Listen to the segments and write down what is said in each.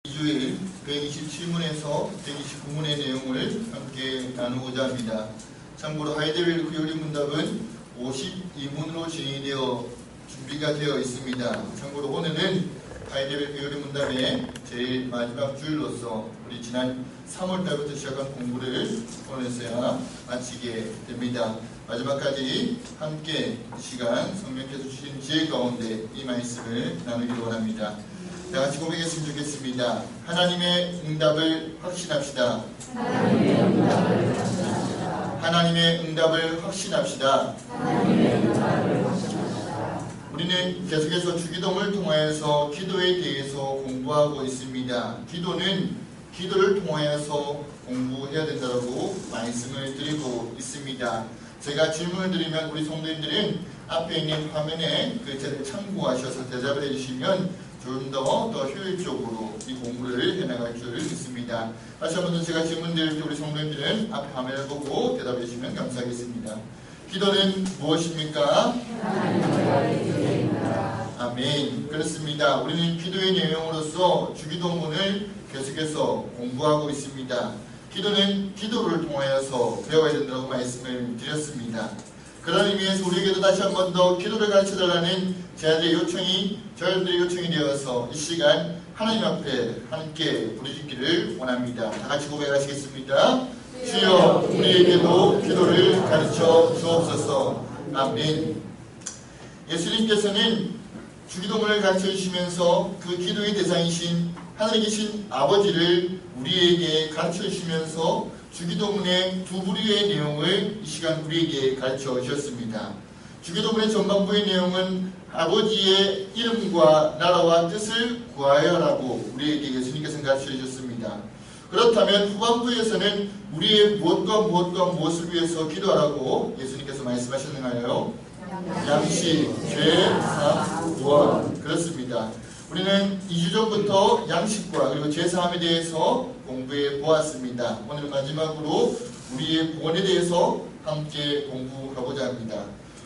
2주일 127문에서 129문의 내용을 함께 나누고자 합니다. 참고로 하이데벨 요리문답은 52문으로 진행이 되어 준비가 되어 있습니다. 참고로 오늘은 하이데벨 요리문답의 제일 마지막 주일로서 우리 지난 3월달부터 시작한 공부를 오늘서야 마치게 됩니다. 마지막까지 함께 이 시간 성령께서 주신 지혜 가운데 이 말씀을 나누기를 원합니다. 다 같이 고백했으면 좋겠습니다. 하나님의 응답을 확신합시다. 하나님의 응답을 확신합시다. 우리는 계속해서 주기도문을 통하여서 기도에 대해서 공부하고 있습니다. 기도는 기도를 통하여서 공부해야 된다고 말씀을 드리고 있습니다. 제가 질문을 드리면 우리 성도님들은 앞에 있는 화면에 그 제를 참고하셔서 대답을 해주시면 좀 더 효율적으로 이 공부를 해나갈 줄 믿습니다. 다시 한 번 더 제가 질문 드릴 때 우리 성도님들은 앞에 화면을 보고 대답해 주시면 감사하겠습니다. 기도는 무엇입니까? 아멘. 그렇습니다. 우리는 기도의 내용으로서 주기도문을 계속해서 공부하고 있습니다. 기도는 기도를 통하여서 배워야 된다고 말씀을 드렸습니다. 그런 의미에서 우리에게도 다시 한 번 더 기도를 가르쳐달라는 제자들의 요청이 저희들의 요청이 되어서 이 시간 하나님 앞에 함께 부르짖기를 원합니다. 다 같이 고백하시겠습니다. 주여 우리에게도 기도를 가르쳐 주옵소서. 아멘. 예수님께서는 주기도문을 가르쳐 주시면서 그 기도의 대상이신 하늘에 계신 아버지를 우리에게 가르쳐 주시면서 주기도문의 두 부류의 내용을 이 시간 우리에게 가르쳐 주셨습니다. 주기도문의 전반부의 내용은 아버지의 이름과 나라와 뜻을 구하여라고 우리에게 예수님께서 가르쳐 주셨습니다. 그렇다면 후반부에서는 우리의 무엇과 무엇을 위해서 기도하라고 예수님께서 말씀하셨는가요? 양식, 죄, 사함, 구원. 그렇습니다. 우리는 2주 전부터 양식과 그리고 죄사함에 대해서 공부해 보았습니다. 오늘 마지막으로 우리의 구원에 대해서 함께 공부하고자 합니다.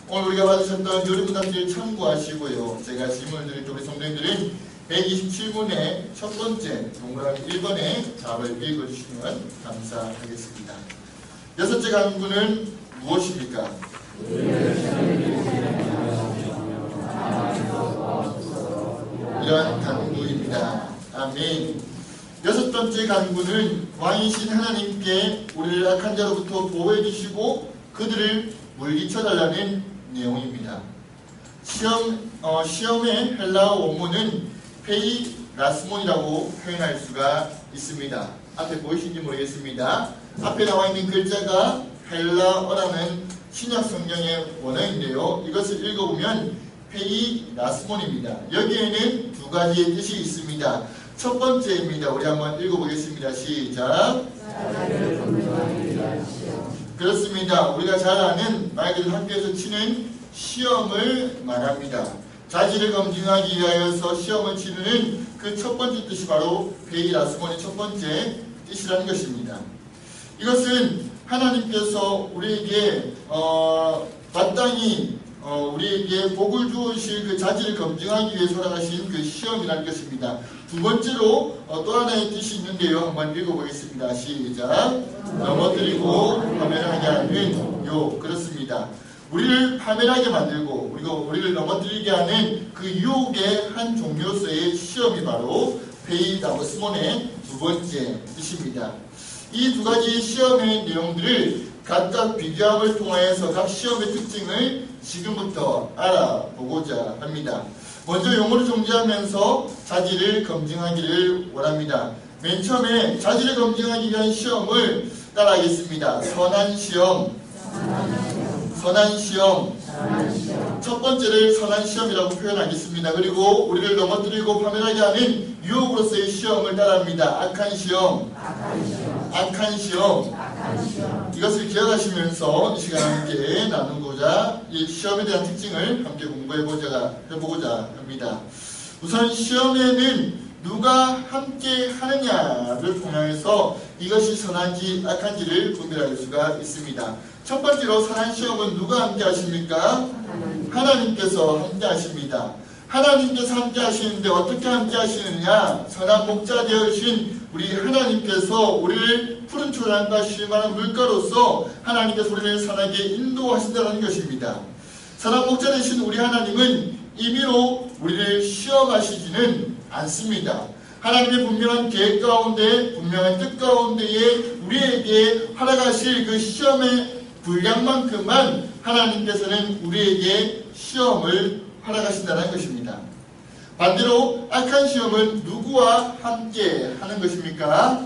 오늘 우리가 받으셨던 요리문답지를 참고하시고요. 제가 질문을 드릴 때 우리 성도님들은 127문의 첫 번째 동그라미 1번의 답을 읽어주시면 감사하겠습니다. 여섯째 강구는 무엇입니까? 이런 간구입니다. 아멘. 여섯 번째 간구는 왕이신 하나님께 우리를 악한 자로부터 보호해 주시고 그들을 물리쳐 달라는 내용입니다. 시험의 헬라어 원문은 페이 라스몬이라고 표현할 수가 있습니다. 앞에 보이시는지 모르겠습니다. 앞에 나와 있는 글자가 헬라어라는 신약 성경의 원어인데요. 이것을 읽어보면 페이 라스몬입니다. 여기에는 두 가지의 뜻이 있습니다. 첫 번째입니다. 우리 한번 읽어보겠습니다. 시작. 그렇습니다. 우리가 잘 아는 말 그대로 학교에서 치는 시험을 말합니다. 자질을 검증하기 위하여서 시험을 치르는 그 첫 번째 뜻이 바로 페이 라스몬의 첫 번째 뜻이라는 것입니다. 이것은 하나님께서 우리에게 마땅히 우리에게 복을 주실 그 자질을 검증하기 위해서 허락하신 그 시험이라는 것입니다. 두 번째로 또 하나의 뜻이 있는데요. 한번 읽어보겠습니다. 시작. 넘어뜨리고 파멸하게 하는 요. 그렇습니다. 우리를 파멸하게 만들고 우리를 넘어뜨리게 하는 그 유혹의 한 종류로서의 시험이 바로 페이 라스몬의 두 번째 뜻입니다. 이 두 가지 시험의 내용들을 각각 비교함을 통하여서 각 시험의 특징을 지금부터 알아보고자 합니다. 먼저 용어를 정리하면서 자질을 검증하기를 원합니다. 맨 처음에 자질을 검증하기 위한 시험을 따라하겠습니다. 선한 시험. 첫 번째를 선한 시험이라고 표현하겠습니다. 그리고 우리를 넘어뜨리고 파멸하게 하는 유혹으로서의 시험을 따라합니다. 악한 시험. 이것을 기억하시면서 이 시간 함께 나누고자 이 시험에 대한 특징을 함께 해보고자 합니다. 우선 시험에는 누가 함께 하느냐를 통해서 이것이 선한지 악한지를 분별할 수가 있습니다. 첫 번째로 선한 시험은 누가 함께 하십니까? 하나님께서 함께 하십니다. 하나님께서 함께 하시는데 어떻게 함께 하시느냐? 선한 목자 되어주신 우리 하나님께서 우리를 푸른 초장과 쉴만한 물가로서 하나님께서 우리를 선하게 인도하신다는 것입니다. 선한 목자 되신 우리 하나님은 임의로 우리를 시험하시지는 않습니다. 하나님의 분명한 계획 가운데, 분명한 뜻 가운데에 우리에게 허락하실 그 시험의 분량만큼만 하나님께서는 우리에게 시험을 허락하신다는 것입니다. 반대로 악한 시험은 누구와 함께 하는 것입니까?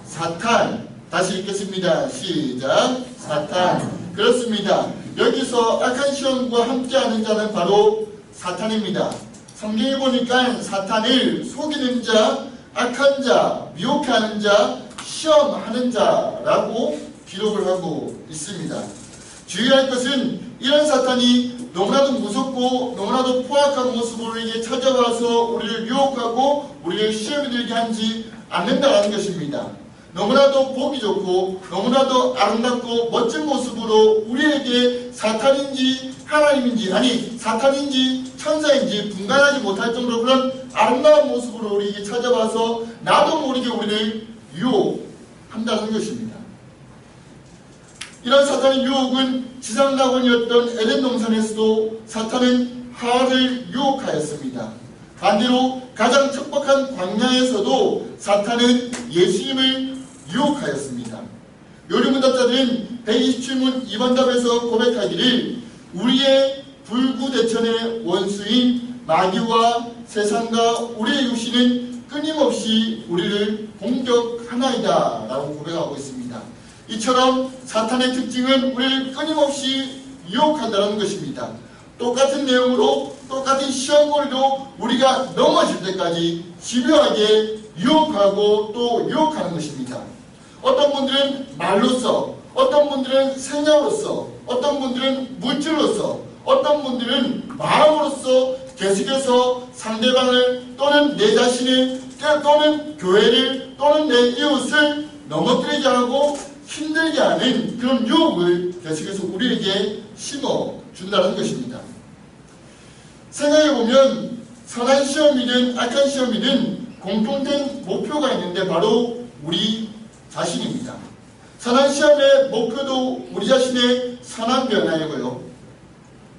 사탄. 다시 읽겠습니다. 시작. 사탄. 그렇습니다. 여기서 악한 시험과 함께 하는 자는 바로 사탄입니다. 성경에 보니까 사탄을 속이는 자, 악한 자, 미혹하는 자, 시험하는 자라고 기록을 하고 있습니다. 주의할 것은 이런 사탄이 너무나도 무섭고 너무나도 포악한 모습으로 우리에게 찾아와서 우리를 유혹하고 우리를 시험에 들게 하지 않는다는 것입니다. 너무나도 보기 좋고 너무나도 아름답고 멋진 모습으로 우리에게 사탄인지 하나님인지, 아니 사탄인지 천사인지 분간하지 못할 정도로 그런 아름다운 모습으로 우리에게 찾아와서 나도 모르게 우리를 유혹한다는 것입니다. 이런 사탄의 유혹은 지상낙원이었던 에덴 동산에서도 사탄은 하와를 유혹하였습니다. 반대로 가장 척박한 광야에서도 사탄은 예수님을 유혹하였습니다. 요리문답자들은 127문 2번 답에서 고백하기를 우리의 불구대천의 원수인 마귀와 세상과 우리의 육신은 끊임없이 우리를 공격하나이다 라고 고백하고 있습니다. 이처럼 사탄의 특징은 우리를 끊임없이 유혹한다는 것입니다. 똑같은 내용으로 똑같은 시험물도 우리가 넘어질 때까지 집요하게 유혹하고 또 유혹하는 것입니다. 어떤 분들은 말로써, 어떤 분들은 생각으로써, 어떤 분들은 물질로써, 어떤 분들은 마음으로써 계속해서 상대방을 또는 내 자신을 또는 교회를 또는 내 이웃을 넘어뜨리게 하고 힘들게 하는 그런 유혹을 계속해서 우리에게 심어준다는 것입니다. 생각해보면 선한 시험이든 악한 시험이든 공통된 목표가 있는데 바로 우리 자신입니다. 선한 시험의 목표도 우리 자신의 선한 변화이고요.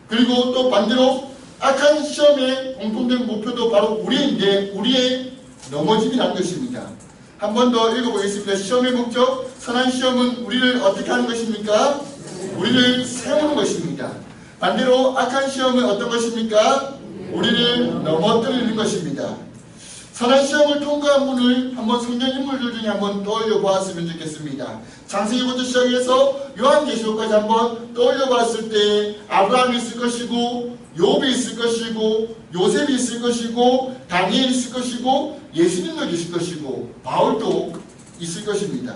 그리고 또 반대로 악한 시험의 공통된 목표도 바로 우리인데 우리의 넘어짐이라는 것입니다. 한 번 더 읽어보겠습니다. 시험의 목적, 선한 시험은 우리를 어떻게 하는 것입니까? 우리를 세우는 것입니다. 반대로 악한 시험은 어떤 것입니까? 우리를 넘어뜨리는 것입니다. 선한 시험을 통과한 분을 한번 성경 인물들 중에 한번 떠올려 보았으면 좋겠습니다. 창세기부터 시작해서 요한계시록까지 한번 떠올려 봤을 때 아브라함이 있을 것이고 욥이 있을 것이고 요셉이 있을 것이고 다니엘이 있을 것이고 예수님도 계실 것이고 바울도 있을 것입니다.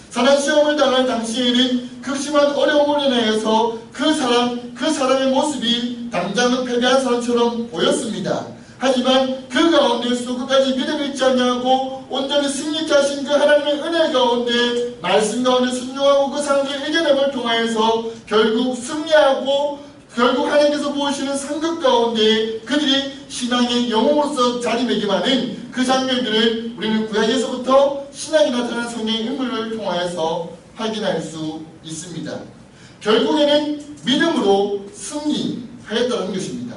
선한 시험을 당할 당시에는 극심한 어려움을 인하여서 그 사람의 모습이 당장은 패배한 사람처럼 보였습니다. 하지만 그 가운데서도 끝까지 믿음을 잊지 않냐고 온전히 승리케 하신 그 하나님의 은혜 가운데 말씀 가운데 순종하고 그 상황을 이겨냄을 통하여서 결국 승리하고 결국 하나님께서 보시는 상급 가운데 그들이 신앙의 영웅으로서 자리매김하는 그 장면들을 우리는 구약에서부터 신앙이 나타나는 성경의 인물을 통하여서 확인할 수 있습니다. 결국에는 믿음으로 승리하였다는 것입니다.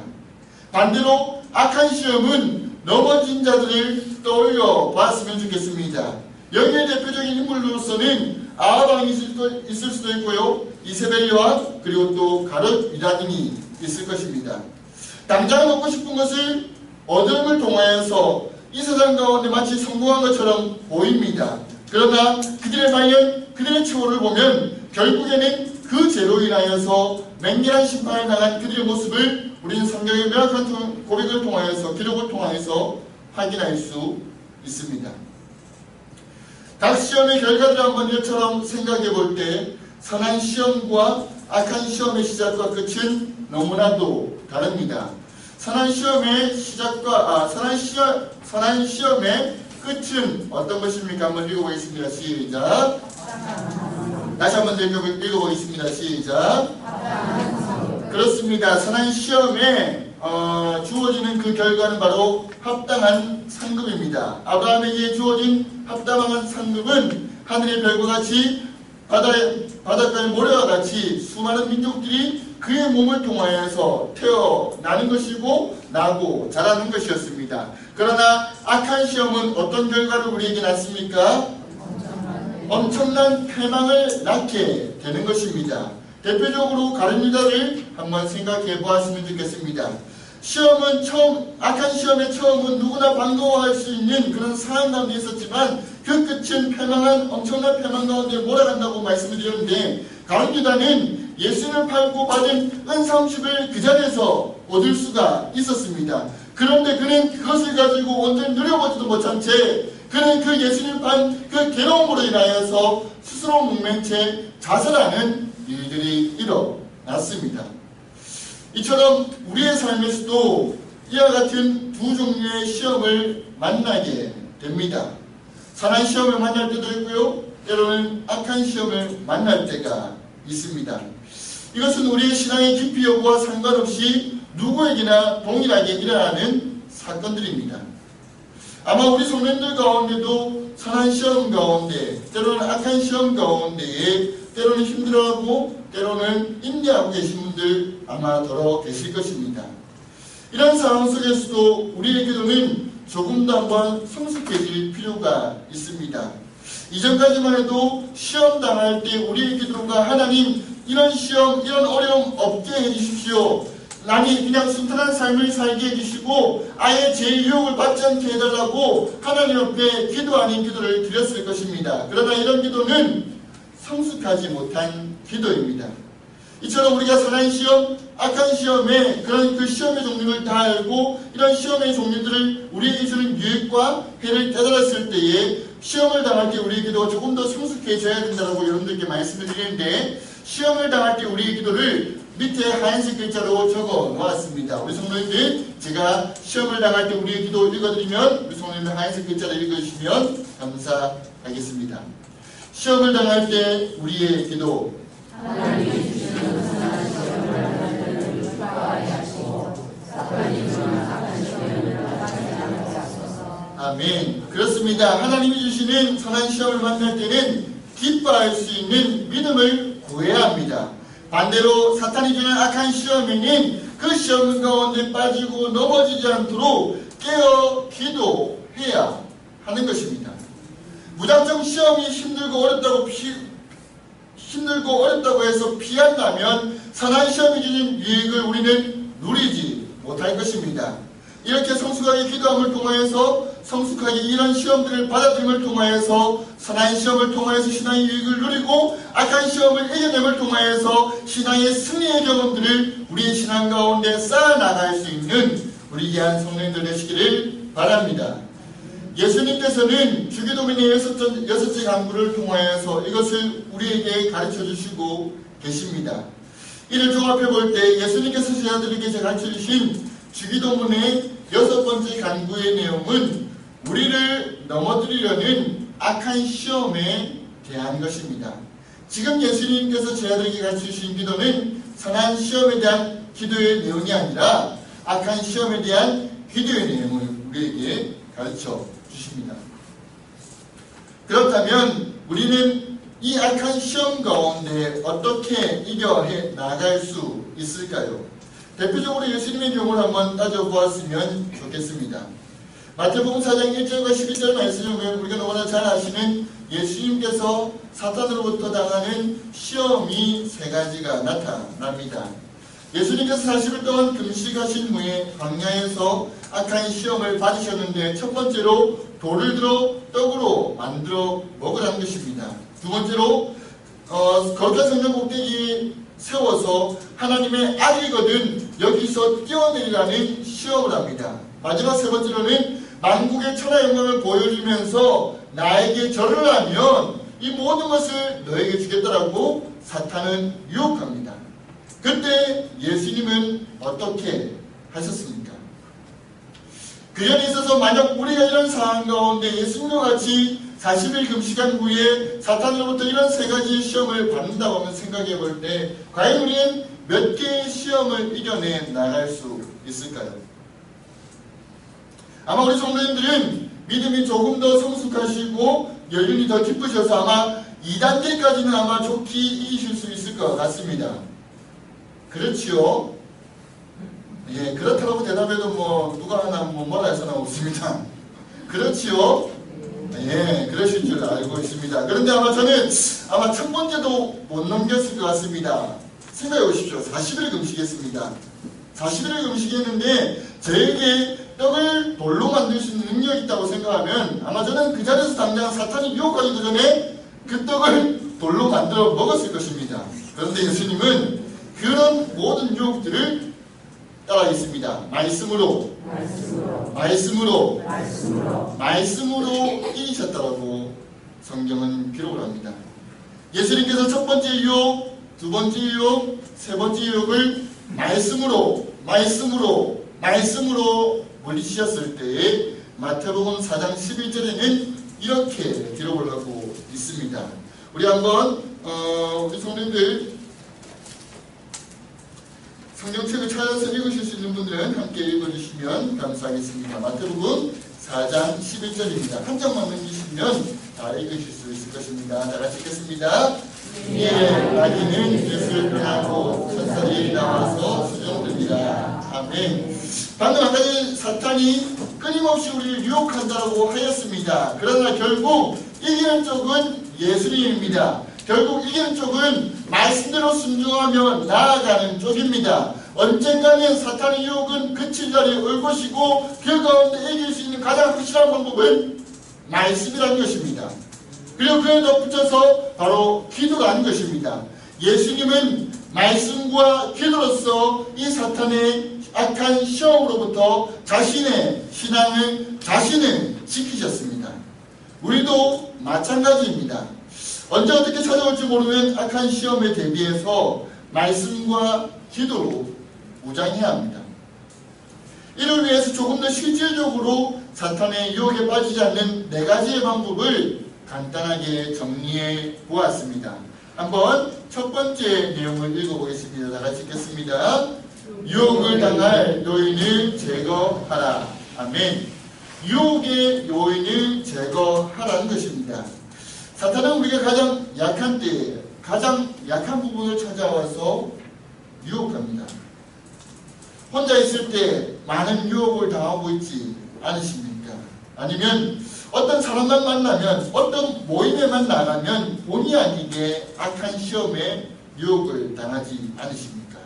반대로 악한 시험은 넘어진 자들을 떠올려 봤으면 좋겠습니다. 여기에 대표적인 인물로서는 아하방이 있을 수도 있고요. 이세벨리와 그리고 또 가롯 위라딘이 있을 것입니다. 당장 얻고 싶은 것을 얻음을 통하여서 이 세상 가운데 마치 성공한 것처럼 보입니다. 그러나 그들의 방향, 그들의 추호를 보면 결국에는 그 죄로 인하여서 맹렬한 심판을 당한 그들의 모습을 우리는 성경의 명확한 고백을 통하여서 기록을 통하여서 확인할 수 있습니다. 각 시험의 결과들을 한번 이처럼 생각해 볼 때 선한 시험과 악한 시험의 시작과 끝은 너무나도 다릅니다. 선한 시험의 시작과 선한 시험의 끝은 어떤 것입니까? 한번 읽어보겠습니다. 시작. 다시 한번 읽어보겠습니다. 시작. 그렇습니다. 선한 시험의 주어지는 그 결과는 바로 합당한 상급입니다. 아브라함에게 주어진 합당한 상급은 하늘의 별과 같이 바닷가의 모래와 같이 수많은 민족들이 그의 몸을 통하여서 태어나는 것이고 나고 자라는 것이었습니다. 그러나 악한 시험은 어떤 결과를 우리에게 낳습니까? 엄청난 패망을 낳게 되는 것입니다. 대표적으로 가룟 유다를 한번 생각해 보았으면 좋겠습니다. 악한 시험의 처음은 누구나 반가워할 수 있는 그런 상황 가운데 있었지만 그 끝은 엄청난 패망 가운데 몰아간다고 말씀을 드렸는데, 가룟 유다는 예수님을 팔고 받은 은삼십을 그 자리에서 얻을 수가 있었습니다. 그런데 그는 그것을 가지고 온전히 누려보지도 못한 채 그는 그 예수님 판 그 괴로움으로 인하여서 스스로 목맨 채 자살하는 일들이 일어났습니다. 이처럼 우리의 삶에서도 이와 같은 두 종류의 시험을 만나게 됩니다. 선한 시험을 만날 때도 있고요, 때로는 악한 시험을 만날 때가 있습니다. 이것은 우리의 신앙의 깊이 여부와 상관없이 누구에게나 동일하게 일어나는 사건들입니다. 아마 우리 성도님들 가운데도 선한 시험 가운데, 때로는 악한 시험 가운데에 때로는 힘들어하고 때로는 인내하고 계신 분들 아마 더러 계실 것입니다. 이런 상황 속에서도 우리의 기도는 조금 더 한번 성숙해질 필요가 있습니다. 이전까지만 해도 시험 당할 때 우리의 기도가 하나님 이런 시험, 이런 어려움 없게 해주십시오. 남이 그냥 순탄한 삶을 살게 해주시고 아예 제 유혹을 받지 않게 해달라고 하나님 앞에 기도 아닌 기도를 드렸을 것입니다. 그러나 이런 기도는 성숙하지 못한 기도입니다. 이처럼 우리가 선한 시험, 악한 시험에 그런 그 시험의 종류를 다 알고 이런 시험의 종류들을 우리에게 주는 유익과 해를 깨달았을 때에 시험을 당할 때 우리의 기도가 조금 더 성숙해져야 된다고 여러분들께 말씀을 드리는데, 시험을 당할 때 우리의 기도를 밑에 하얀색 글자로 적어 놓았습니다. 우리 성도님들, 제가 시험을 당할 때 우리의 기도 읽어드리면 우리 성도님들 하얀색 글자를 읽어주시면 감사하겠습니다. 시험을 당할 때 우리의 기도. 하나님이 주시는 선한 시험을 유익하게 하시고 사탄이 주는 악한 시험을 받지 않게 하소서. 아멘. 그렇습니다. 하나님이 주시는 선한 시험을 만날 때는 기뻐할 수 있는 믿음을 구해야 합니다. 반대로 사탄이 주는 악한 시험에는 그 시험 가운데 빠지고 넘어지지 않도록 깨어 기도해야 하는 것입니다. 무작정 시험이 힘들고 어렵다고 해서 피한다면 선한 시험이 주는 유익을 우리는 누리지 못할 것입니다. 이렇게 성숙하게 기도함을 통하여서, 성숙하게 이런 시험들을 받아들임을 통하여서 선한 시험을 통하여서 신앙의 유익을 누리고 악한 시험을 이겨냄을 통하여서 신앙의 승리의 경험들을 우리의 신앙 가운데 쌓아나갈 수 있는 우리 귀한 성도님들 되시기를 바랍니다. 예수님께서는 주기도문의 6째 강구를 통하여서 이것을 우리에게 가르쳐 주시고 계십니다. 이를 종합해 볼 때 예수님께서 제자들에게 가르쳐 주신 주기도문의 6번째 간구의 내용은 우리를 넘어뜨리려는 악한 시험에 대한 것입니다. 지금 예수님께서 제자들에게 가르쳐 주신 기도는 선한 시험에 대한 기도의 내용이 아니라 악한 시험에 대한 기도의 내용을 우리에게 가르쳐 주십니다. 그렇다면 우리는 이 악한 시험 가운데 어떻게 이겨내 나갈 수 있을까요? 대표적으로 예수님의 경우를 한번 따져보았으면 좋겠습니다. 마태복음 4장 1절과 12절 말씀을 보면 우리가 너무나 잘 아시는 예수님께서 사탄으로부터 당하는 시험이 3가지가 나타납니다. 예수님께서 40일 동안 금식하신 후에 광야에서 악한 시험을 받으셨는데, 첫 번째로 돌을 들어 떡으로 만들어 먹으라는 것입니다. 두 번째로 거룩한 성전 꼭대기에 세워서 하나님의 아들이거든 여기서 뛰어내리라는 시험을 합니다. 마지막 세 번째로는 만국의 천하 영광을 보여주면서 나에게 절을 하면 이 모든 것을 너에게 주겠다라고 사탄은 유혹합니다. 그때 예수님은 어떻게 하셨습니까? 그 전에 있어서 만약 우리가 이런 상황 가운데 예수님과 같이 40일 금식한 후에 사탄으로부터 이런 3가지의 시험을 받는다고 하면 생각해 볼 때 과연 우리는 몇 개의 시험을 이겨내 나갈 수 있을까요? 아마 우리 성도님들은 믿음이 조금 더 성숙하시고 연륜이 더 깊으셔서 아마 2단계까지는 아마 좋게 이기실 수 있을 것 같습니다. 그렇지요? 예, 그렇다고 대답해도 뭐 누가 하나 뭐라 해서는 없습니다. 그렇지요? 예, 그러실 줄 알고 있습니다. 그런데 아마 저는 아마 첫 번째도 못 넘겼을 것 같습니다. 생각해 보십시오. 40일 금식했습니다. 40일을 금식했는데 저에게 떡을 돌로 만들 수 있는 능력이 있다고 생각하면 아마 저는 그 자리에서 당장 사탄이 유혹하기도 전에 그 떡을 돌로 만들어 먹었을 것입니다. 그런데 예수님은 그런 모든 유혹들을 따라했습니다. 말씀으로 이기셨다고 성경은 기록을 합니다. 예수님께서 첫 번째 유혹, 두 번째 유혹, 세 번째 유혹을 말씀으로 물리치셨을 때에 마태복음 4장 11절에는 이렇게 기록을 하고 있습니다. 우리 한번 우리 성도님들 성경책을 찾아서 읽으실 수 있는 분들은 함께 읽어주시면 감사하겠습니다. 마태복음 4장 11절입니다. 한 장만 넘기시면 다 읽으실 수 있을 것입니다. 다 같이 읽겠습니다. 이에 아기는 예수를 변하고 천사들이 나와서 수종됩니다. 아멘. 방금 아까 전에 사탄이 끊임없이 우리를 유혹한다고 하였습니다. 그러나 결국 이기는 쪽은 예수님입니다. 결국 이기는 쪽은 말씀대로 순종하며 나아가는 쪽입니다. 언젠가는 사탄의 유혹은 그칠 날이 올 것이고 그 가운데 이길 수 있는 가장 확실한 방법은 말씀이라는 것입니다. 그리고 그에 덧붙여서 바로 기도라는 것입니다. 예수님은 말씀과 기도로서 이 사탄의 악한 시험으로부터 자신의 신앙을 지키셨습니다. 우리도 마찬가지입니다. 언제 어떻게 찾아올지 모르는 악한 시험에 대비해서 말씀과 기도로 무장해야 합니다. 이를 위해서 조금 더 실질적으로 사탄의 유혹에 빠지지 않는 4가지의 방법을 간단하게 정리해 보았습니다. 한번 첫 번째 내용을 읽어보겠습니다. 다 같이 읽겠습니다. 유혹을 당할 요인을 제거하라. 아멘. 유혹의 요인을 제거하라는 것입니다. 사탄은 우리가 가장 약한 때에 가장 약한 부분을 찾아와서 유혹합니다. 혼자 있을 때 많은 유혹을 당하고 있지 않으십니까? 아니면 어떤 사람만 만나면 어떤 모임에만 나가면 본의 아니게 악한 시험에 유혹을 당하지 않으십니까?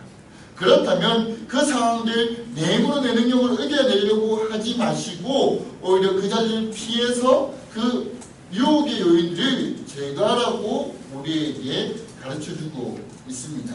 그렇다면 그 상황들 내 힘으로 내 능력을 이겨내려고 하지 마시고 오히려 그 자리를 피해서 그 유혹의 요인들을 제거하라고 우리에게 가르쳐주고 있습니다.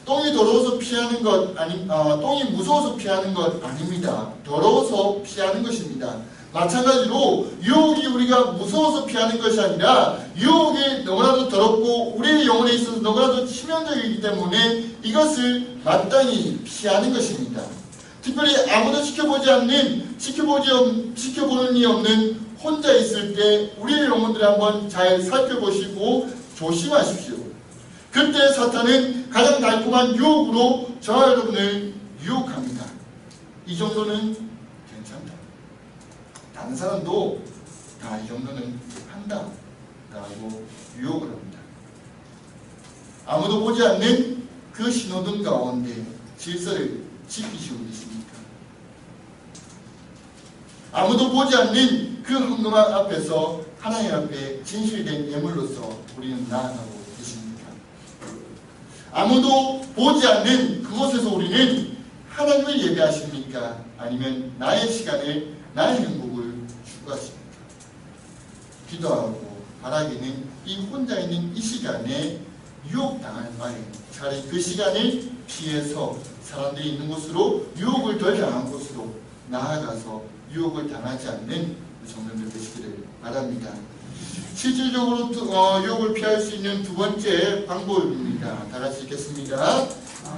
똥이 더러워서 피하는 것 똥이 무서워서 피하는 것 아닙니다. 더러워서 피하는 것입니다. 마찬가지로 유혹이 우리가 무서워서 피하는 것이 아니라 유혹이 너무나도 더럽고 우리의 영혼에 있어서 너무나도 치명적이기 때문에 이것을 마땅히 피하는 것입니다. 특별히 아무도 지켜보는 이 없는 혼자 있을 때 우리의 영혼들을 한번 잘 살펴보시고 조심하십시오. 그때 사탄은 가장 달콤한 유혹으로 저와 여러분을 유혹합니다. 이 정도는 괜찮다. 다른 사람도 다 이 정도는 한다 라고 유혹을 합니다. 아무도 보지 않는 그 신호등 가운데 질서를 지키시고 계십니까? 아무도 보지 않는 그 헌금함 앞에서 하나님 앞에 진실된 예물로서 우리는 나아가고 계십니까? 아무도 보지 않는 그곳에서 우리는 하나님을 예배하십니까? 아니면 나의 시간을, 나의 행복을 추구하십니까? 기도하고 바라기는 이 혼자 있는 이 시간에 유혹당할 바에 차라리 그 시간을 피해서 사람들이 있는 곳으로 유혹을 덜 당한 곳으로 나아가서 유혹을 당하지 않는 성도들 되시기를 바랍니다. 실질적으로 유혹을 피할 수 있는 두 번째 방법입니다. 다 같이 읽겠습니다.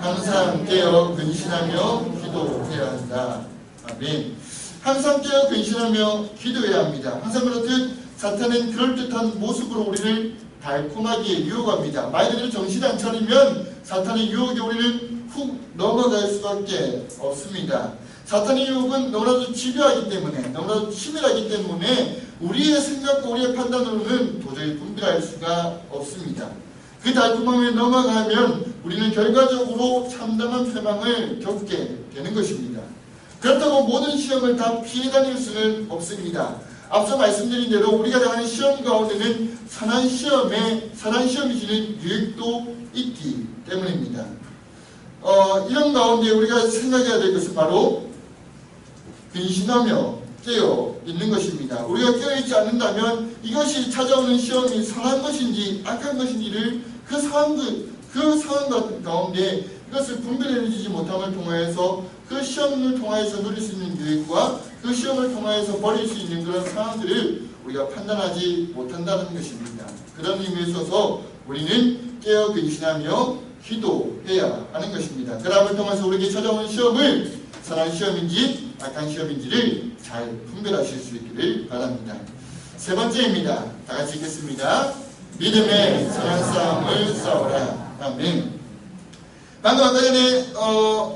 항상 깨어 근신하며 기도해야 한다. 아멘. 항상 깨어 근신하며 기도해야 합니다. 항상 그렇듯 사탄은 그럴듯한 모습으로 우리를 달콤하게 유혹합니다. 말 그대로 정신 안 차리면 사탄의 유혹에 우리는 훅 넘어갈 수밖에 없습니다. 사탄의 유혹은 너무나도 집요하기 때문에, 너무나도 치밀하기 때문에 우리의 생각과 우리의 판단으로는 도저히 분별할 수가 없습니다. 그 달콤함에 넘어가면 우리는 결과적으로 참담한 패망을 겪게 되는 것입니다. 그렇다고 모든 시험을 다 피해 다닐 수는 없습니다. 앞서 말씀드린 대로 우리가 당하는 시험 가운데는 선한 시험이 주는 유익도 있기 때문입니다. 이런 가운데 우리가 생각해야 될 것은 바로 근신하며 깨어 있는 것입니다. 우리가 깨어있지 않는다면 이것이 찾아오는 시험이 선한 것인지 악한 것인지를 그 상황 가운데 이것을 분별해내지 못함을 통하여서 그 시험을 통하여서 누릴 수 있는 유익과 그 시험을 통하여서 버릴 수 있는 그런 상황들을 우리가 판단하지 못한다는 것입니다. 그런 의미에 있어서 우리는 깨어 근신하며 기도해야 하는 것입니다. 그럼을 통해서 우리에게 찾아오는 시험을 선한 시험인지 악한 시험인지를 잘 분별하실 수 있기를 바랍니다. 세 번째입니다. 다 같이 읽겠습니다. 믿음의 선한 싸움을 싸우라. 아멘. 방금 아까 전에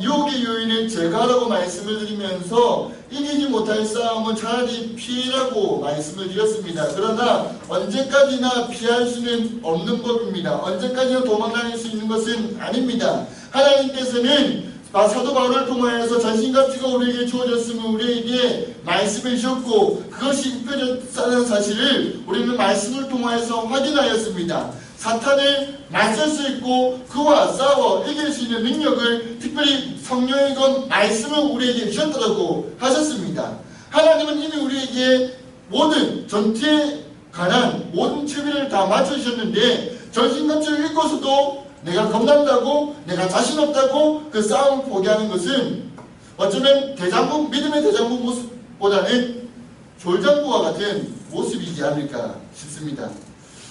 유혹의 요인을 제거하라고 말씀을 드리면서 이기지 못할 싸움은 차라리 피해라고 말씀을 드렸습니다. 그러나 언제까지나 피할 수는 없는 법입니다. 언제까지나 도망다닐 수 있는 것은 아닙니다. 하나님께서는 사도 바울을 통하여서 전신갑주가 우리에게 주어졌으면 우리에게 말씀을 주셨고 그것이 입혀졌다는 사실을 우리는 말씀을 통하여서 확인하였습니다. 사탄을 맞설 수 있고 그와 싸워 이길 수 있는 능력을 특별히 성령의 것 말씀을 우리에게 주셨다고 하셨습니다. 하나님은 이미 우리에게 모든 전투에 관한 모든 채비를 다 맞춰주셨는데 전신갑주를 입고서도 내가 겁난다고 내가 자신 없다고 그 싸움을 포기하는 것은 어쩌면 믿음의 대장부 모습보다는 졸장부와 같은 모습이지 않을까 싶습니다.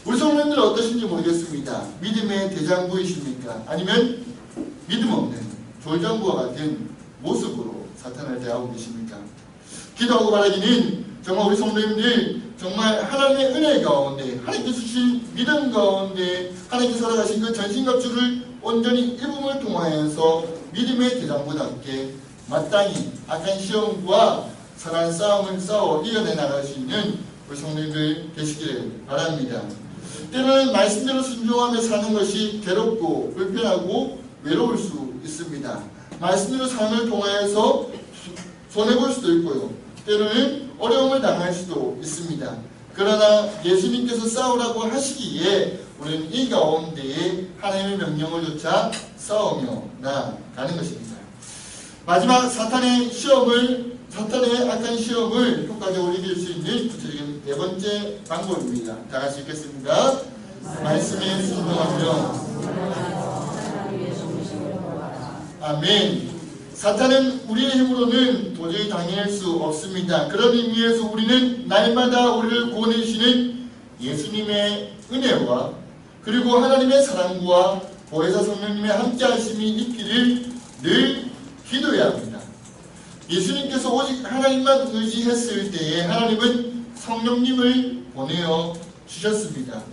우리 성도님들 어떠신지 모르겠습니다. 믿음의 대장부이십니까? 아니면 믿음 없는 졸장부와 같은 모습으로 사탄을 대하고 계십니까? 기도하고 바라기는 정말 우리 성도님들 정말 하나님의 은혜 가운데 하나님께서 주신 믿음 가운데 하나님께서 살아가신 그 전신갑주를 온전히 입음을 통하여서 믿음의 대장부답게 마땅히 악한 시험과 선한 싸움을 싸워 이겨내 나갈 수 있는 우리 성도님들 되시기를 바랍니다. 때로는 말씀대로 순종하며 사는 것이 괴롭고 불편하고 외로울 수 있습니다. 말씀대로 삶을 통하여서 손해볼 수도 있고요. 때로는 어려움을 당할 수도 있습니다. 그러나 예수님께서 싸우라고 하시기에 우리는 이 가운데에 하나님의 명령을 조차 싸우며 나아가는 것입니다. 마지막 사탄의 악한 시험을 효과적으로 이길 수 있는 구체적인 네 번째 방법입니다. 다 같이 읽겠습니다. 말씀에 순종하며 아멘. 사탄은 우리의 힘으로는 도저히 당해낼 수 없습니다. 그런 의미에서 우리는 날마다 우리를 구원해주시는 예수님의 은혜와 그리고 하나님의 사랑과 보혜사 성령님의 함께하심이 있기를 늘 기도해야 합니다. 예수님께서 오직 하나님만 의지했을 때에 하나님은 성령님을 보내어 주셨습니다.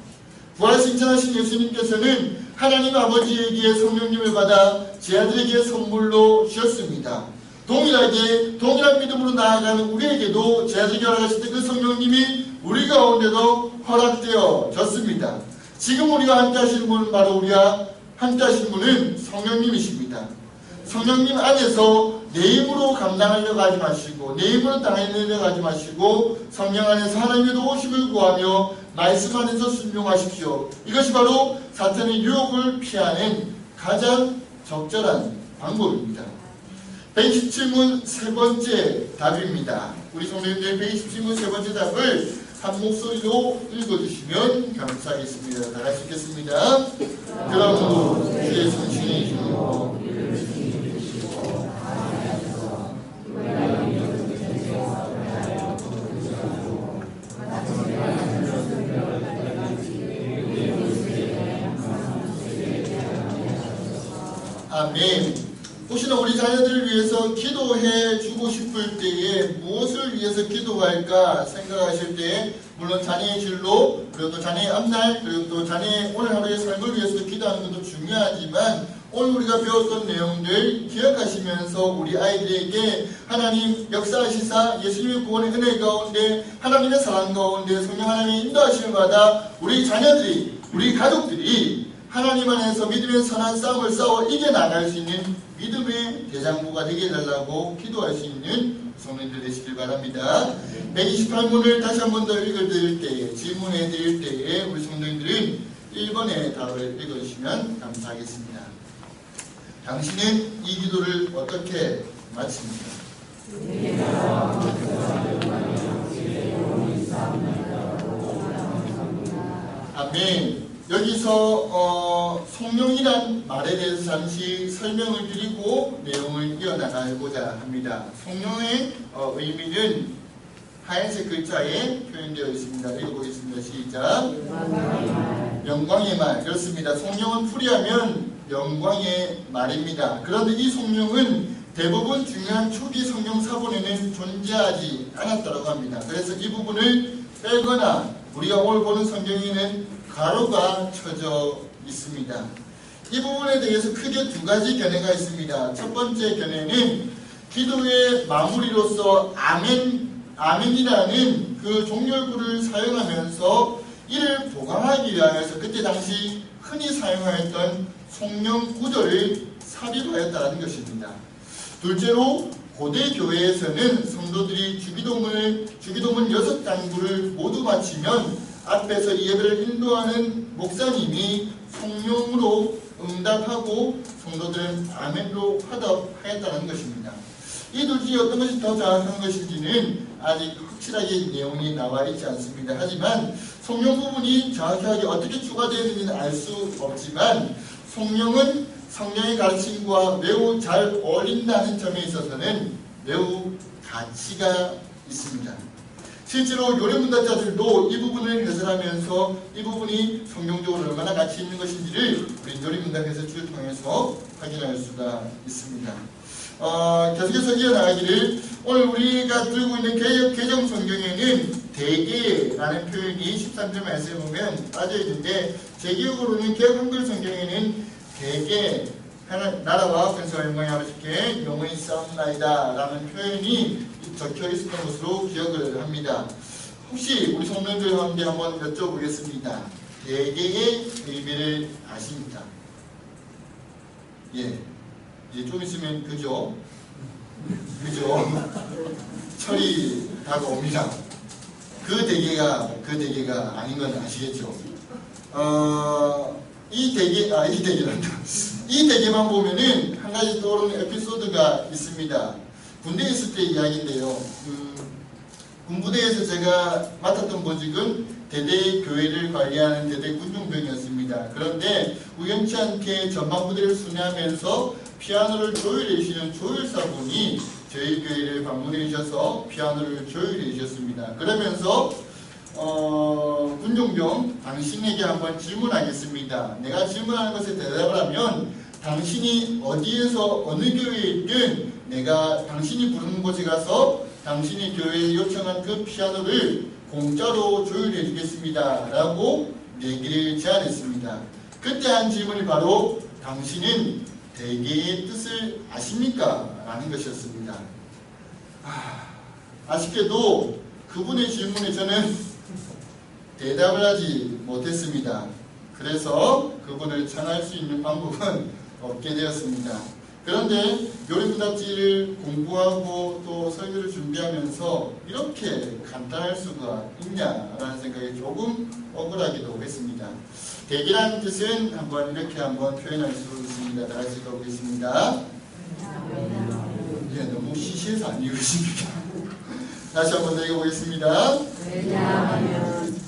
부활승천하신 예수님께서는 하나님 아버지에게 성령님을 받아 제 아들에게 선물로 주셨습니다. 동일한 믿음으로 나아가는 우리에게도 제 아들에게 허락하실 때 그 성령님이 우리 가운데도 허락되어졌습니다. 지금 우리와 함께 하시는 분은 바로 우리와 함께 하시는 분은 성령님이십니다. 성령님 안에서 내 힘으로 감당하려고 하지 마시고 내 힘으로 당하려고 하지 마시고 성령 안에서 하나님의 도우심을 구하며 말씀 안에서 순종하십시오. 이것이 바로 사탄의 유혹을 피하는 가장 적절한 방법입니다. 127문 세 번째 답입니다. 우리 성도님들 127문 세 번째 답을 한 목소리로 읽어주시면 감사하겠습니다. 다 같이 읽겠습니다. 그러므로 주의 성신이 주고 아멘. 혹시나 우리 자녀들을 위해서 기도해 주고 싶을 때에 무엇을 위해서 기도할까 생각하실 때에 물론 자녀의 진로, 그리고 또 자녀의 앞날, 그리고 또 자녀의 오늘 하루의 삶을 위해서 기도하는 것도 중요하지만 오늘 우리가 배웠던 내용들 기억하시면서 우리 아이들에게 하나님 역사하시사 예수님의 구원의 은혜 가운데 하나님의 사랑 가운데 성령 하나님의 인도하심을 받아 우리 자녀들이, 우리 가족들이 하나님 안에서 믿음의 선한 싸움을 싸워 이겨나갈 수 있는 믿음의 대장부가 되게 해달라고 기도할 수 있는 성도님들 되시길 바랍니다. 128문을 다시 한 번 더 읽어드릴 때에, 질문해 드릴 때에 우리 성도님들은 1번의 답을 읽어주시면 감사하겠습니다. 당신은 이 기도를 어떻게 마칩니까? 아멘. 여기서 성령이란 말에 대해서 잠시 설명을 드리고 내용을 이어나가고자 합니다. 성령의 의미는 하얀색 글자에 표현되어 있습니다. 읽어보겠습니다. 시작. 영광의 말. 그렇습니다. 성령은 풀이하면 영광의 말입니다. 그런데 이 성령은 대부분 중요한 초기 성경 사본에는 존재하지 않았다고 합니다. 그래서 이 부분을 빼거나 우리가 오늘 보는 성경에는 가로가 쳐져 있습니다. 이 부분에 대해서 크게 두 가지 견해가 있습니다. 첫 번째 견해는 기도의 마무리로서 아멘이라는 그 종결구를 사용하면서 이를 보강하기 위하여서 그때 당시 흔히 사용하였던 성령 구절을 삽입하였다는 것입니다. 둘째로 고대 교회에서는 성도들이 주기도문 6단구를 모두 마치면 앞에서 예배를 인도하는 목사님이 성령으로 응답하고 성도들은 아멘으로 화답하였다는 것입니다. 이 둘 중에 어떤 것이 더 정확한 것인지는 아직 확실하게 내용이 나와 있지 않습니다. 하지만 성령 부분이 정확하게 어떻게 추가되어 있는지는 알 수 없지만 성령은 성령의 가르침과 매우 잘 어울린다는 점에 있어서는 매우 가치가 있습니다. 실제로 요리문답자들도 이 부분을 해설하면서 이 부분이 성경적으로 얼마나 가치 있는 것인지를 우리 요리문답 해설을 통해서 확인할 수가 있습니다. 계속해서 이어나가기를 오늘 우리가 들고 있는 개정 성경에는 대개라는 표현이 13절 말씀에 보면 빠져 있는데 제 기억으로는 개혁 한글 성경에는 대개 나라와 권세와 영광이 아버지께 영원히 싸움나이다 라는 표현이 적혀 있었던 것으로 기억을 합니다. 혹시 우리 성도님들 가운데 한번 여쭤보겠습니다. 대개의 의미를 아십니까? 예. 이제 좀 있으면 그죠? 철이 다가옵니다. 그 대개가 아닌 건 아시겠죠? 이 대개만 보면은 한 가지 떠오르는 에피소드가 있습니다. 군대에 있을 때 이야기인데요. 군부대에서 제가 맡았던 보직은 대대 교회를 관리하는 대대 군중병이었습니다. 그런데 우연치 않게 전방부대를 순회하면서 피아노를 조율해 주시는 조율사분이 저희 교회를 방문해 주셔서 피아노를 조율해 주셨습니다. 그러면서 군종병 당신에게 한번 질문하겠습니다. 내가 질문하는 것에 대답을 하면 당신이 어디에서 어느 교회에 있든 내가 당신이 부르는 곳에 가서 당신이 교회에 요청한 그 피아노를 공짜로 조율해 주겠습니다 라고 내기를 제안했습니다. 그때 한 질문이 바로 당신은 대개의 뜻을 아십니까? 라는 것이었습니다. 아쉽게도 그분의 질문에 저는 대답을 하지 못했습니다. 그래서 그분을 chan할 수 있는 방법은 없게 되었습니다. 그런데 요리문답지를 공부하고 또 설교를 준비하면서 이렇게 간단할 수가 있냐라는 생각이 조금 억울하기도 했습니다. 대개라는 뜻은 이렇게 한번 표현할 수 있습니다. 다 같이 읽어보겠습니다. 예, 너무 시시해서 안 읽으십니까? 다시 한번 더 읽어보겠습니다.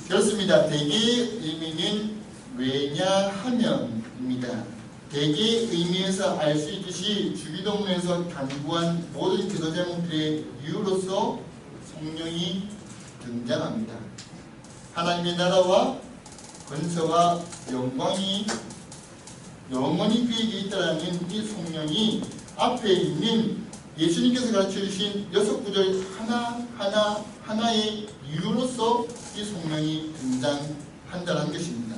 그렇습니다. 대개의 의미는 왜냐하면입니다. 대개의 의미에서 알 수 있듯이 주기도문에서 간구한 모든 기도 제목들의 이유로서 성령이 등장합니다. 하나님의 나라와 권세와 영광이 영원히 그에게 있다라는 이 성령이 앞에 있는 예수님께서 가르쳐주신 6구절 하나하나의 이유로서 이 성령이 등장한다는 것입니다.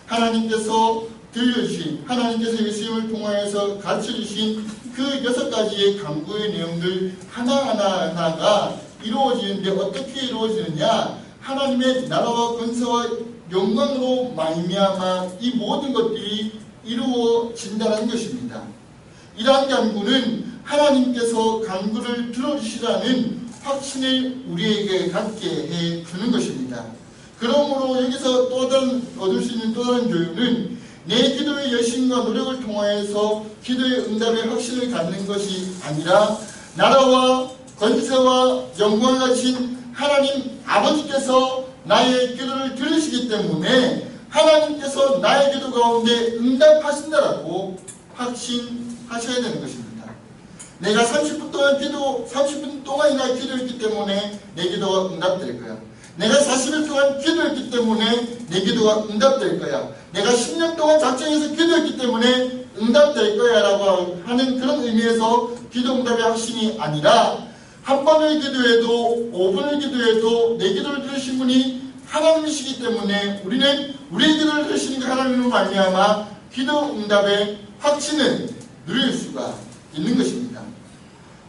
하나님께서 들려주신, 하나님께서 예수님을 통하여서 가르쳐주신 그 6가지의 간구의 내용들 하나하나가 이루어지는데 어떻게 이루어지느냐? 하나님의 나라와 권세와 영광으로 말미암아 이 모든 것들이 이루어진다는 것입니다. 이러한 간구는 하나님께서 간구를 들어주시라는 확신을 우리에게 갖게 해주는 것입니다. 그러므로 여기서 또 다른 얻을 수 있는 또 다른 교훈은 내 기도의 열심과 노력을 통하여서 기도의 응답의 확신을 갖는 것이 아니라 나라와 권세와 영광을 가진 하나님 아버지께서 나의 기도를 들으시기 때문에 하나님께서 나의 기도 가운데 응답하신다라고 확신하셔야 되는 것입니다. 내가 30분 동안이나 기도했기 때문에 내 기도가 응답될 거야. 내가 40일 동안 기도했기 때문에 내 기도가 응답될 거야. 내가 10년 동안 작정해서 기도했기 때문에 응답될 거야 라고 하는 그런 의미에서 기도 응답의 확신이 아니라 한 번을 기도해도 5분을 기도해도 내 기도를 들으신 분이 하나님이시기 때문에 우리는 우리의 기도를 들으시는 그 하나님으로 말미암아 기도 응답의 확신을 누릴 수가 있는 것입니다.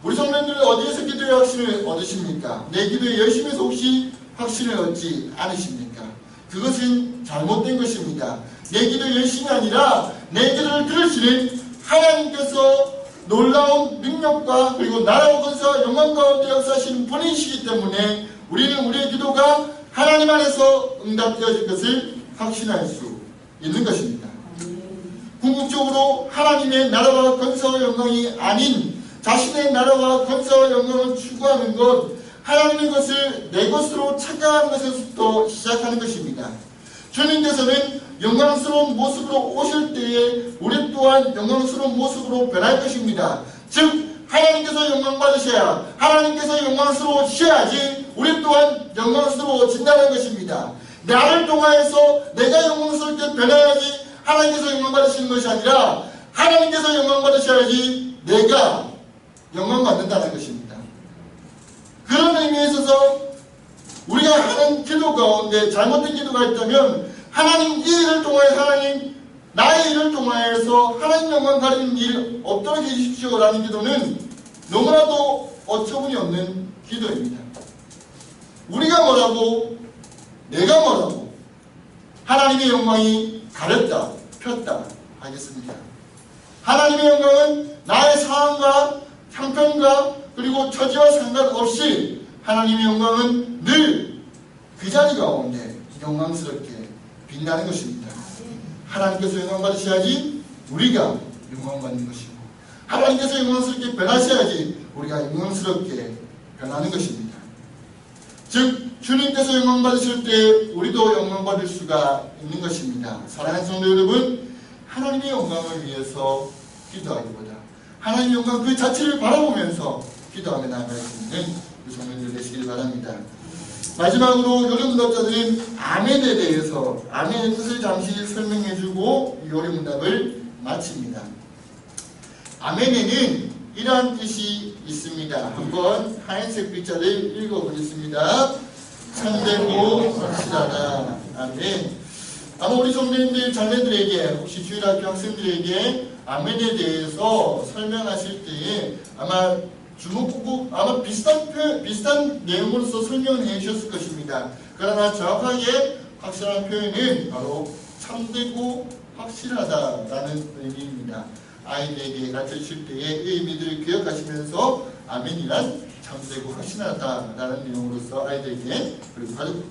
우리 성도님들은 어디에서 기도의 확신을 얻으십니까? 내 기도의 열심에서 혹시 확신을 얻지 않으십니까? 그것은 잘못된 것입니다. 내 기도의 열심이 아니라 내 기도를 들으시는 하나님께서 놀라운 능력과 그리고 나라와 권세와 영광 가운데 역사하시는 분이시기 때문에 우리는 우리의 기도가 하나님 안에서 응답되어질 것을 확신할 수 있는 것입니다. 궁극적으로 하나님의 나라와 권세와 영광이 아닌 자신의 나라와 권세와 영광을 추구하는 것, 하나님의 것을 내 것으로 착각하는 것에서부터 시작하는 것입니다. 주님께서는 영광스러운 모습으로 오실 때에 우리 또한 영광스러운 모습으로 변할 것입니다. 즉 하나님께서 영광 받으셔야, 하나님께서 영광스러우셔야지 우리 또한 영광스러워진다는 것입니다. 나를 통하여서 내가 영광스럽게 변해야지 하나님께서 영광 받으시는 것이 아니라 하나님께서 영광 받으셔야지 내가 영광 받는다는 것입니다. 그런 의미에 있어서 우리가 하는 기도 가운데 잘못된 기도가 있다면 하나님 이 일을 통하여 하나님 나의 일을 통하여서 하나님 영광 가리는 일 없도록 해주십시오라는 기도는 너무나도 어처구니 없는 기도입니다. 우리가 뭐라고 내가 뭐라고 하나님의 영광이 가렸다 폈다 하겠습니다. 하나님의 영광은 나의 상황과 형편과 그리고 처지와 상관없이 하나님의 영광은 늘 그 자리 가운데 영광스럽게 빛나는 것입니다. 하나님께서 영광 받으셔야지 우리가 영광 받는 것이고 하나님께서 영광스럽게 변하셔야지 우리가 영광스럽게 변하는 것입니다. 즉 주님께서 영광 받으실 때 우리도 영광 받을 수가 있는 것입니다. 사랑하는 성도 여러분, 하나님의 영광을 위해서 기도하기보다 하나님의 영광 그 자체를 바라보면서 기도하며 나아갈 수 있는 그 성도님들 되시길 바랍니다. 마지막으로 요리문답자들은 아멘에 대해서 아멘의 뜻을 잠시 설명해주고 요리문답을 마칩니다. 아멘에는 이러한 뜻이 있습니다. 한번 하얀색 글자를 읽어보겠습니다. 참되고 확실하다. 아멘. 아마 우리 성도님들 자녀들에게 혹시 주일학교 학생들에게 아멘에 대해서 설명하실 때에 아마 주목하고 아마 비슷한 내용으로서 설명을 해주셨을 것입니다. 그러나 정확하게 확실한 표현은 바로 참되고 확실하다라는 의미입니다. 아이들에게 가르쳐주실 때의 의미들을 기억하시면서 아멘이란 참되고 확실하다라는 내용으로서 아이들에게 그리고 가족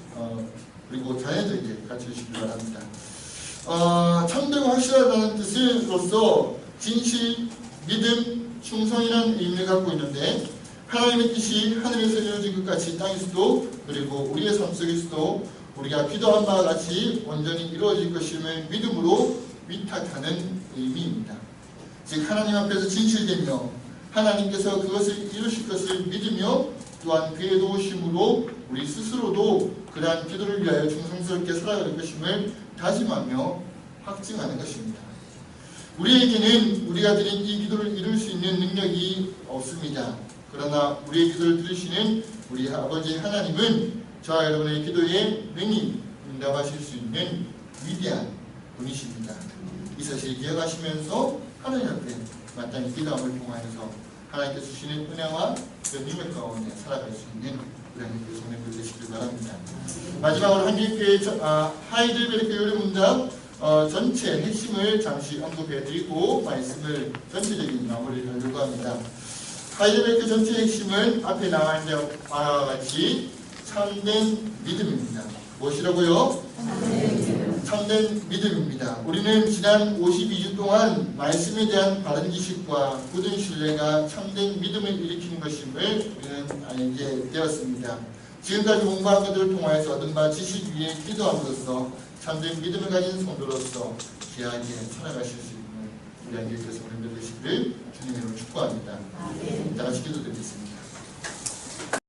그리고 자녀들에게 가르쳐주시기 바랍니다. 참되고 확실하다는 뜻으로서 진실, 믿음, 충성이라는 의미를 갖고 있는데 하나님의 뜻이 하늘에서 이루어진 것 같이 땅에서도 그리고 우리의 삶 속에서도 우리가 기도한 바와 같이 온전히 이루어질 것임을 믿음으로 위탁하는 의미입니다. 즉 하나님 앞에서 진실되며 하나님께서 그것을 이루실 것을 믿으며 또한 그의 도우심으로 우리 스스로도 그러한 기도를 위하여 충성스럽게 살아갈 것임을 다짐하며 확증하는 것입니다. 우리에게는 우리가 드린 이 기도를 이룰 수 있는 능력이 없습니다. 그러나 우리의 기도를 들으시는 우리 아버지 하나님은 저와 여러분의 기도에 능히 응답하실 수 있는 위대한 분이십니다. 이 사실을 기억하시면서 하나님 앞에 마땅히 기도함을 통하여서 하나님께서 주시는 은혜와 그 능력 가운데 살아갈 수 있는 우리 하나님께 성령들 되시길 바랍니다. 마지막으로 한길교회 하이델베르크 요리문답 전체 핵심을 잠시 언급해드리고 말씀을 전체적인 마무리를 하려고 합니다. 하이델베르크 전체 핵심은 앞에 나와 있는 바와 같이 참된 믿음입니다. 무엇이라고요? 참된 믿음입니다. 우리는 지난 52주 동안 말씀에 대한 바른 지식과 굳은 신뢰가 참된 믿음을 일으키는 것임을 우리는 알게 되었습니다. 지금까지 공부한 것들을 통하여서 얻은 바 지식 위에 기도함으로써 참된 믿음을 가진 성도로서 귀하게 살아가실 수 있는 우리 안개교회 성도님들 되시기를 주님의 이름으로 축복합니다. 다 같이 기도드리겠습니다.